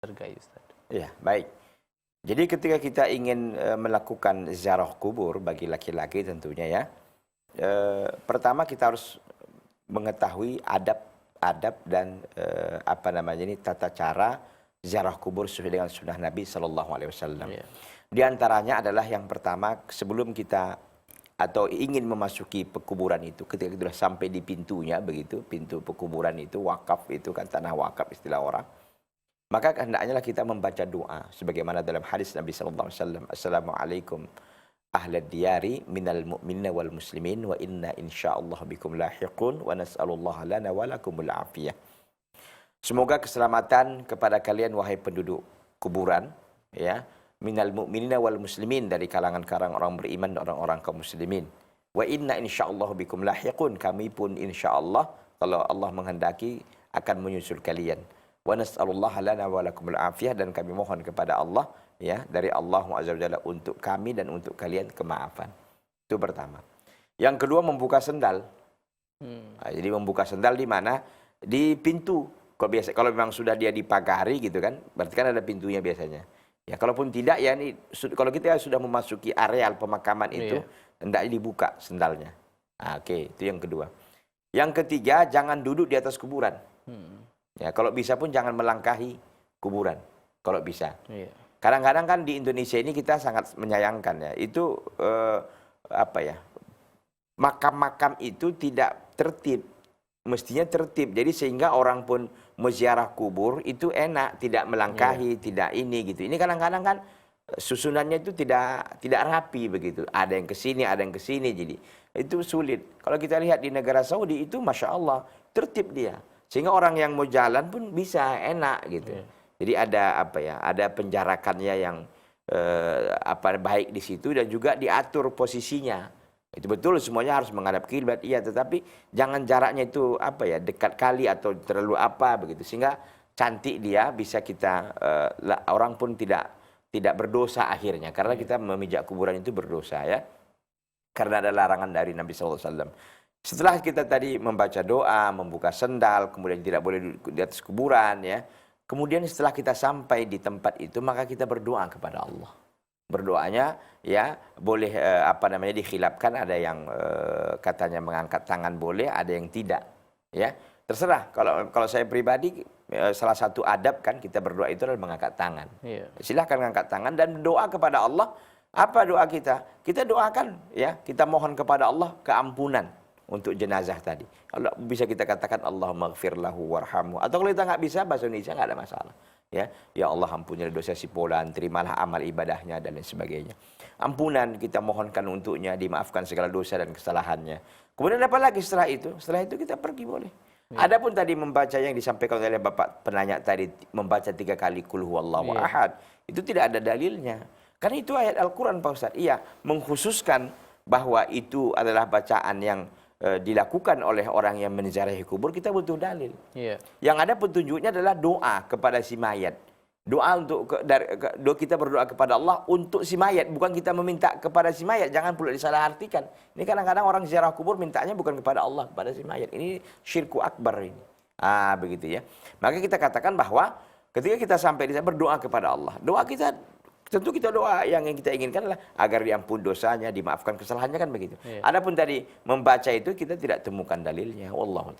Hargai Ustaz. Ya, baik. Jadi ketika kita ingin melakukan ziarah kubur bagi laki-laki tentunya ya, pertama kita harus mengetahui adab dan apa namanya ini tata cara ziarah kubur sesuai dengan sunnah Nabi Sallallahu Alaihi Wasallam. Iya. Di antaranya adalah yang pertama sebelum kita atau ingin memasuki pekuburan itu, ketika kita sudah sampai di pintunya begitu, pintu pekuburan itu wakaf itu kan tanah wakaf istilah orang. Maka hendaknya kita membaca doa sebagaimana dalam hadis Nabi sallallahu alaihi wasallam, Assalamualaikum ahlad diyari minal mu'minina wal muslimin wa inna insyaallah bikum lahiqun wa nas'alullaha lana wa lakumul afiyah. Semoga keselamatan kepada kalian wahai penduduk kuburan ya, minal mu'minina wal muslimin, dari kalangan orang beriman dan orang-orang kaum muslimin. Wa inna insyaallah bikum lahiqun, kami pun insyaallah kalau Allah menghendaki akan menyusul kalian. Wa nas'alullaha lana wa lakumul afiyah, dan kami mohon kepada Allah ya, dari Allah Azza wa Jalla untuk kami dan untuk kalian kemaafan. Itu pertama. Yang kedua membuka sendal. Nah, jadi membuka sendal di mana? Di pintu. Kalau memang sudah dia dipagari gitu kan, berarti kan ada pintunya biasanya. Ya kalaupun tidak ya ini, kalau kita sudah memasuki areal pemakaman itu, hendaknya dibuka sendalnya. Nah, oke, itu yang kedua. Yang ketiga, jangan duduk di atas kuburan. Ya, kalau bisa pun jangan melangkahi kuburan, kalau bisa. Kadang-kadang kan di Indonesia ini kita sangat menyayangkan ya, itu apa ya, makam-makam itu tidak tertib, mestinya tertib. Jadi sehingga orang pun meziarah kubur itu enak, tidak melangkahi, tidak ini gitu. Ini kadang-kadang kan susunannya itu tidak rapi begitu. Ada yang ke sini, ada yang ke sini, jadi itu sulit. Kalau kita lihat di negara Saudi itu masya Allah tertib dia. Sehingga orang yang mau jalan pun bisa enak gitu. Jadi ada apa ya? Ada penjarakannya yang apa baik di situ, dan juga diatur posisinya. Itu betul semuanya harus menghadap kiblat, iya, tetapi jangan jaraknya itu apa ya, dekat kali atau terlalu apa begitu, sehingga cantik dia bisa kita orang pun tidak berdosa akhirnya, karena kita memijak kuburan itu berdosa ya. Karena ada larangan dari Nabi sallallahu alaihi wasallam. Setelah kita tadi membaca doa, membuka sendal, kemudian tidak boleh di atas kuburan ya. Kemudian setelah kita sampai di tempat itu, maka kita berdoa kepada Allah. Berdoanya ya boleh apa namanya dikhilafkan, ada yang katanya mengangkat tangan boleh, ada yang tidak. Ya, terserah. Kalau saya pribadi salah satu adab kan kita berdoa itu adalah mengangkat tangan. Silahkan mengangkat tangan dan berdoa kepada Allah. Apa doa kita? Kita doakan ya, kita mohon kepada Allah keampunan untuk jenazah tadi. Kalau bisa kita katakan Allahumma ighfir lahu warhamhu. Atau kalau kita nggak bisa bahasa Indonesia nggak ada masalah. Ya Allah ampunilah dosa si fulan, terimalah amal ibadahnya dan lain sebagainya. Ampunan kita mohonkan untuknya, dimaafkan segala dosa dan kesalahannya. Kemudian apa lagi setelah itu? Setelah itu kita pergi boleh. Adapun tadi membaca yang disampaikan oleh Bapak penanya tadi, membaca 3 kali Qul huwallahu ahad, itu tidak ada dalilnya. Karena itu ayat Al-Quran Pak Ustadz. Iya, mengkhususkan bahwa itu adalah bacaan yang dilakukan oleh orang yang menziarahi kubur, kita butuh dalil. Yang ada petunjuknya adalah doa kepada si mayat. Doa untuk kita berdoa kepada Allah untuk si mayat, bukan kita meminta kepada si mayat. Jangan pula disalahartikan. Ini kadang-kadang orang ziarah kubur mintanya bukan kepada Allah, kepada si mayat. Ini syirku akbar ini. Begitu ya. Maka kita katakan bahwa ketika kita sampai di sana berdoa kepada Allah, doa kita tentu kita doa yang kita inginkan adalah agar diampun dosanya, dimaafkan kesalahannya kan begitu. Adapun tadi membaca itu kita tidak temukan dalilnya. Wallahu ta'ala.